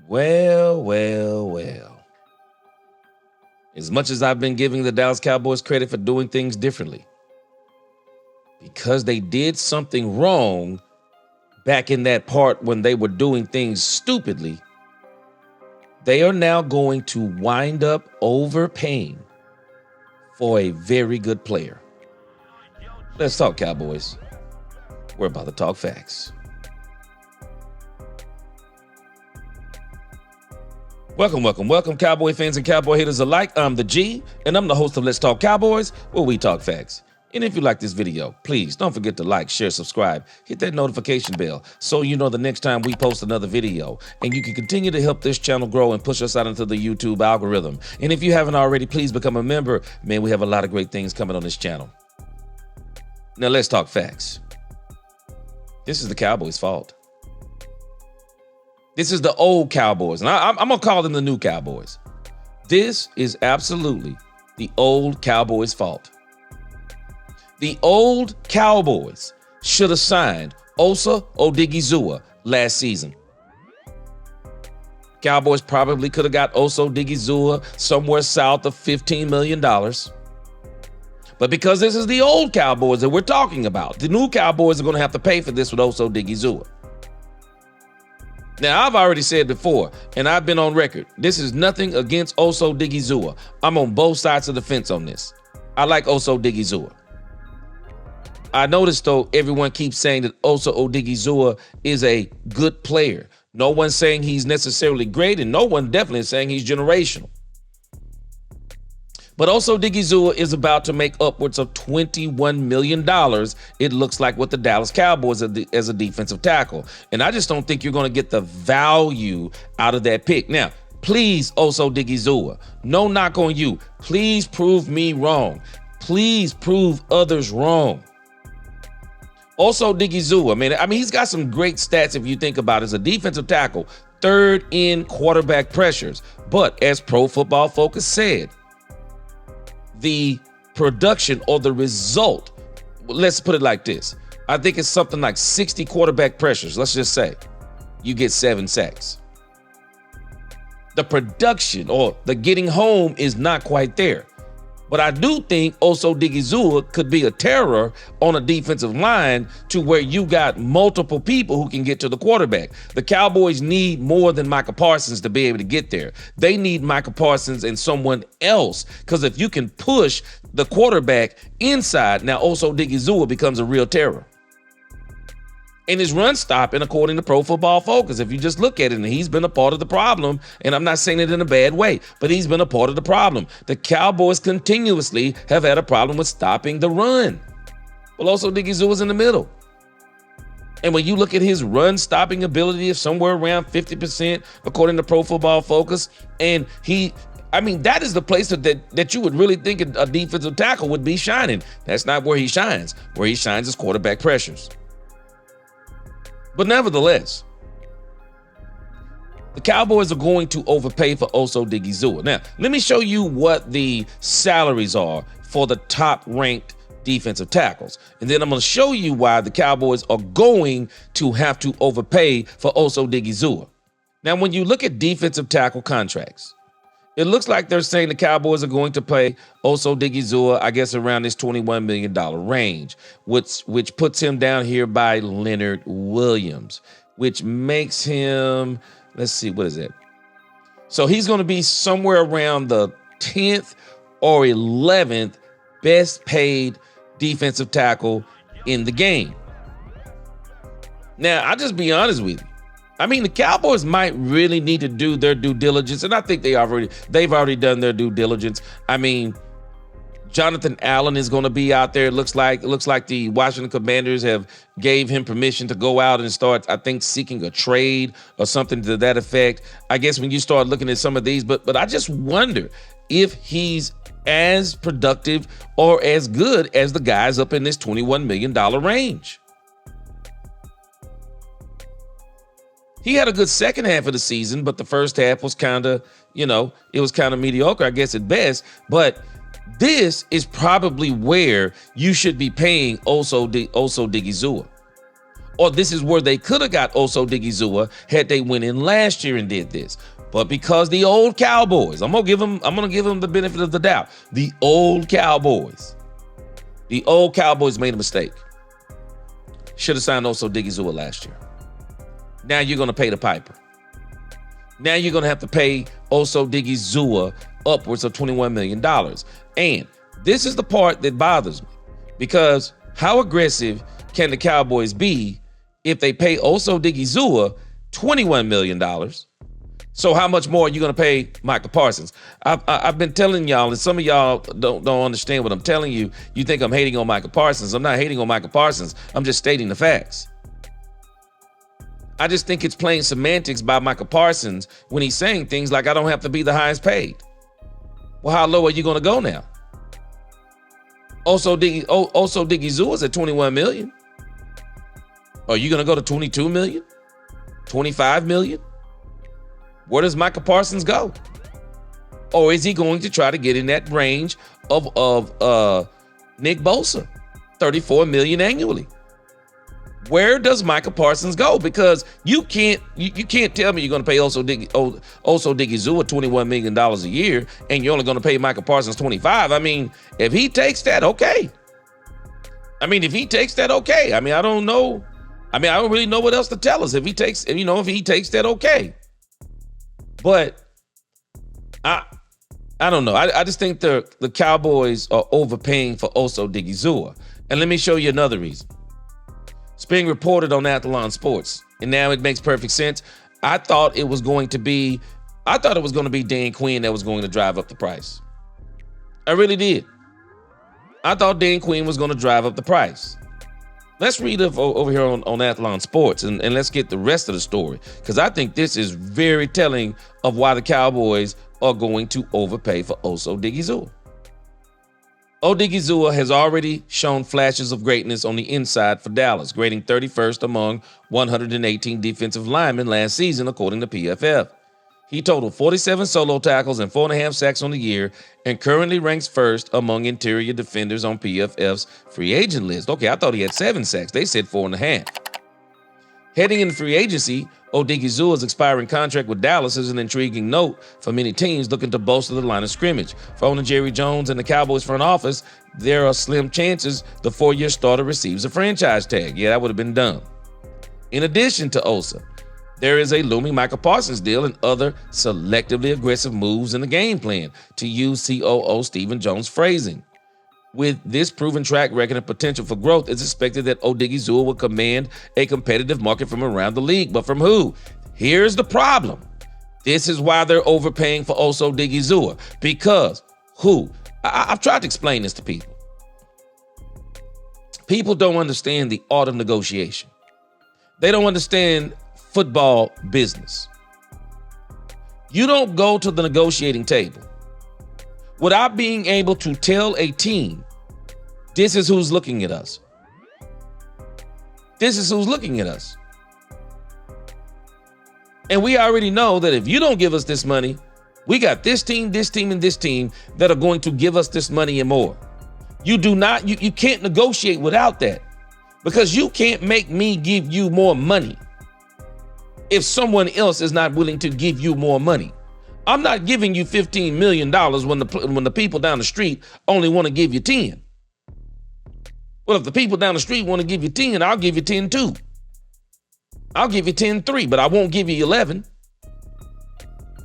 Well, well, well. As much as I've been giving the Dallas Cowboys credit for doing things differently, because they did something wrong back in that part when they were doing things stupidly, they are now going to wind up overpaying for a very good player. Let's talk Cowboys. We're about to talk facts. Welcome, Cowboy fans and Cowboy haters alike. I'm the G, and I'm the host of Let's Talk Cowboys, where we talk facts. And if you like this video, please don't forget to like, share, subscribe, hit that notification bell so you know the next time we post another video. And you can continue to help this channel grow and push us out into the YouTube algorithm. And if you haven't already, please become a member. Man, we have a lot of great things coming on this channel. Now let's talk facts. This is the Cowboys' fault. This is the old Cowboys, and I'm going to call them the new Cowboys. This is absolutely the old Cowboys' fault. The old Cowboys should have signed Osa Odighizuwa last season. Cowboys probably could have got Osa Odighizuwa somewhere south of $15 million. But because this is the old Cowboys that we're talking about, the new Cowboys are going to have to pay for this with Osa Odighizuwa. Now, I've already said before, and I've been on record, this is nothing against Osa Odighizuwa. I'm on both sides of the fence on this. I like Osa Odighizuwa. I noticed, though, everyone keeps saying that Osa Odighizuwa is a good player. No one's saying he's necessarily great, and no one definitely is saying he's generational. But Osa Odighizuwa is about to make upwards of $21 million, it looks like, with the Dallas Cowboys as a defensive tackle. And I just don't think you're going to get the value out of that pick. Now, please, Osa Odighizuwa, no knock on you. Please prove me wrong. Please prove others wrong. Osa Odighizuwa, man, I mean, he's got some great stats if you think about it. As a defensive tackle, third in quarterback pressures. But as Pro Football Focus said, the production or the result, let's put it like this. I think it's something like 60 quarterback pressures. Let's just say you get 7 sacks. The production or the getting home is not quite there. But I do think Osa Odighizuwa could be a terror on a defensive line to where you got multiple people who can get to the quarterback. The Cowboys need more than Micah Parsons to be able to get there. They need Micah Parsons and someone else, because if you can push the quarterback inside, now Osa Odighizuwa becomes a real terror. And his run stopping, according to Pro Football Focus, if you just look at it, and he's been a part of the problem, and I'm not saying it in a bad way, but he's been a part of the problem. The Cowboys continuously have had a problem with stopping the run. Well, Osa Odighizuwa's in the middle. And when you look at his run stopping ability of somewhere around 50%, according to Pro Football Focus, and that is the place that you would really think a defensive tackle would be shining. That's not where he shines. Where he shines is quarterback pressures. But nevertheless, the Cowboys are going to overpay for Osa Odighizuwa. Now, let me show you what the salaries are for the top-ranked defensive tackles. And then I'm going to show you why the Cowboys are going to have to overpay for Osa Odighizuwa. Now, when you look at defensive tackle contracts, it looks like they're saying the Cowboys are going to pay Osa Odighizuwa, I guess, around this $21 million range, which puts him down here by Leonard Williams, which makes him, let's see, what is it? So he's going to be somewhere around the 10th or 11th best paid defensive tackle in the game. Now, I'll just be honest with you. I mean, the Cowboys might really need to do their due diligence, and I think they've already done their due diligence. I mean, Jonathan Allen is going to be out there. It looks like the Washington Commanders have gave him permission to go out and start, I think, seeking a trade or something to that effect. I guess when you start looking at some of these, but I just wonder if he's as productive or as good as the guys up in this $21 million range. He had a good second half of the season, but the first half was kind of, it was kind of mediocre, I guess, at best. But this is probably where you should be paying Osa Odighizuwa. Or this is where they could have got Osa Odighizuwa had they went in last year and did this. But because the old Cowboys, I'm gonna give them the benefit of the doubt. The old Cowboys made a mistake. Should have signed Osa Odighizuwa last year. Now you're gonna pay the piper. Now you're gonna have to pay Osa Odighizuwa upwards of $21 million. And this is the part that bothers me, because how aggressive can the Cowboys be if they pay Osa Odighizuwa $21 million? So how much more are you going to pay Micah Parsons? I've been telling y'all, and some of y'all don't understand what I'm telling you. You think I'm hating on Micah Parsons. I'm not hating on Micah Parsons. I'm just stating the facts. I just think it's plain semantics by Micah Parsons when he's saying things like, I don't have to be the highest paid. Well, how low are you going to go now? Osa Odighizuwa is at $21 million. Are you going to go to $22 million? $25 million? Where does Micah Parsons go? Or is he going to try to get in that range of Nick Bosa, $34 million annually? Where does Micah Parsons go? Because you can't tell me you're going to pay Osa Odighizuwa $21 million a year and you're only going to pay Micah Parsons $25. I mean, if he takes that, okay. I don't know. I don't really know what else to tell us. If he takes that, okay. But I don't know. I just think the Cowboys are overpaying for Osa Odighizuwa. And let me show you another reason. It's being reported on Athlon Sports, and now it makes perfect sense. I thought it was going to be Dan Quinn that was going to drive up the price. I really did. I thought Dan Quinn was going to drive up the price. Let's read over here on Athlon Sports, and let's get the rest of the story, because I think this is very telling of why the Cowboys are going to overpay for Osa Odighizuwa. Odighizuwa has already shown flashes of greatness on the inside for Dallas, grading 31st among 118 defensive linemen last season, according to PFF. He totaled 47 solo tackles and 4.5 sacks on the year, and currently ranks first among interior defenders on PFF's free agent list. Okay, I thought he had 7 sacks. They said 4.5. Heading into free agency, Odighizuwa's expiring contract with Dallas is an intriguing note for many teams looking to bolster the line of scrimmage. For owner Jerry Jones and the Cowboys front office, there are slim chances the 4-year starter receives a franchise tag. Yeah, that would have been dumb. In addition to Osa, there is a looming Micah Parsons deal and other selectively aggressive moves in the game plan, to use COO Stephen Jones' phrasing. With this proven track record and potential for growth, it's expected that Odighizuwa will command a competitive market from around the league. But from who? Here's the problem. This is why they're overpaying for Osa Odighizuwa. Because who? I've tried to explain this to people. People don't understand the art of negotiation. They don't understand football business. You don't go to the negotiating table without being able to tell a team, this is who's looking at us. This is who's looking at us. And we already know that if you don't give us this money, we got this team, and this team that are going to give us this money and more. You can't negotiate without that, because you can't make me give you more money if someone else is not willing to give you more money. I'm not giving you $15 million when the people down the street only want to give you 10. Well, if the people down the street want to give you 10, I'll give you 10 too. I'll give you 10-3, but I won't give you 11.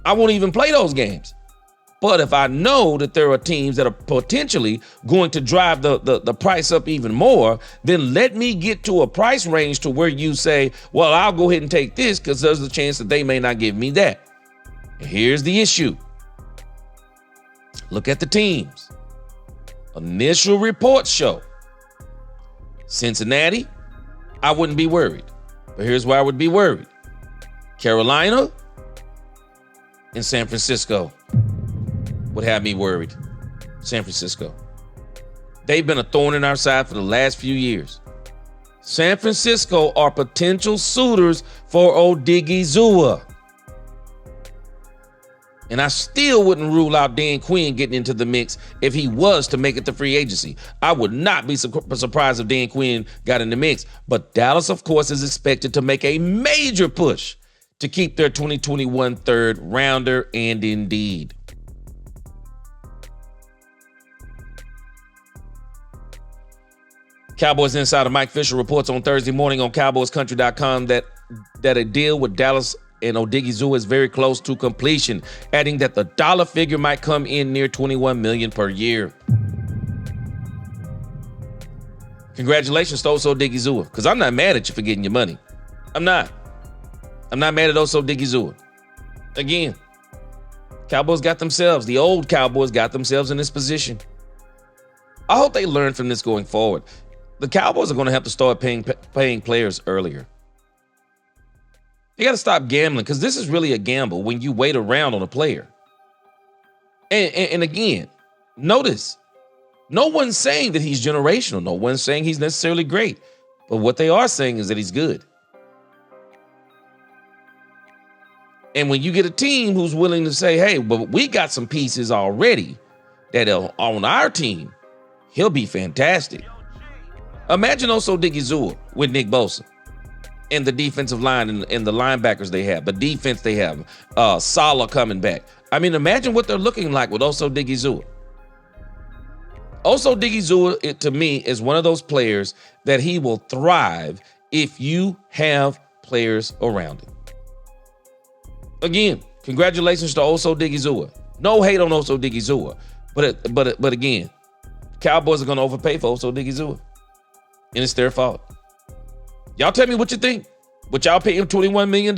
I won't even play those games. But if I know that there are teams that are potentially going to drive the price up even more, then let me get to a price range to where you say, well, I'll go ahead and take this because there's a chance that they may not give me that. Here's the issue. Look at the teams. Initial reports show Cincinnati, I wouldn't be worried. But here's why I would be worried. Carolina and San Francisco would have me worried. San Francisco. They've been a thorn in our side for the last few years. San Francisco are potential suitors for Odighizuwa. And I still wouldn't rule out Dan Quinn getting into the mix if he was to make it to free agency. I would not be surprised if Dan Quinn got in the mix. But Dallas, of course, is expected to make a major push to keep their 2021 third rounder, and indeed. Cowboys insider Mike Fisher reports on Thursday morning on CowboysCountry.com that a deal with Dallas and Odighizuwa is very close to completion, adding that the dollar figure might come in near $21 million per year. Congratulations to Osa Odighizuwa, because I'm not mad at you for getting your money. I'm not mad at Osa Odighizuwa. Again, Cowboys got themselves, the old Cowboys got themselves in this position. I hope they learn from this going forward. The Cowboys are going to have to start paying players earlier. You got to stop gambling, because this is really a gamble when you wait around on a player. And again, notice, no one's saying that he's generational. No one's saying he's necessarily great. But what they are saying is that he's good. And when you get a team who's willing to say, hey, but we got some pieces already that are on our team, he'll be fantastic. Imagine Osa Odighizuwa with Nick Bosa and the defensive line and the linebackers they have, the defense they have, Salah coming back. I mean, imagine what they're looking like with Osa Odighizuwa. Osa Odighizuwa, to me, is one of those players that he will thrive if you have players around him. Again, congratulations to Osa Odighizuwa. No hate on Osa Odighizuwa, but again, Cowboys are going to overpay for Osa Odighizuwa, and it's their fault. Y'all tell me what you think. Would y'all pay him $21 million?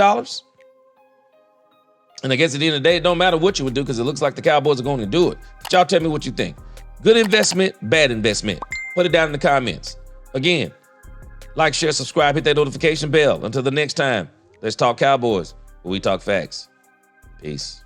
And I guess at the end of the day, it don't matter what you would do, because it looks like the Cowboys are going to do it. But y'all tell me what you think. Good investment, bad investment. Put it down in the comments. Again, like, share, subscribe, hit that notification bell. Until the next time, let's talk Cowboys, where we talk facts. Peace.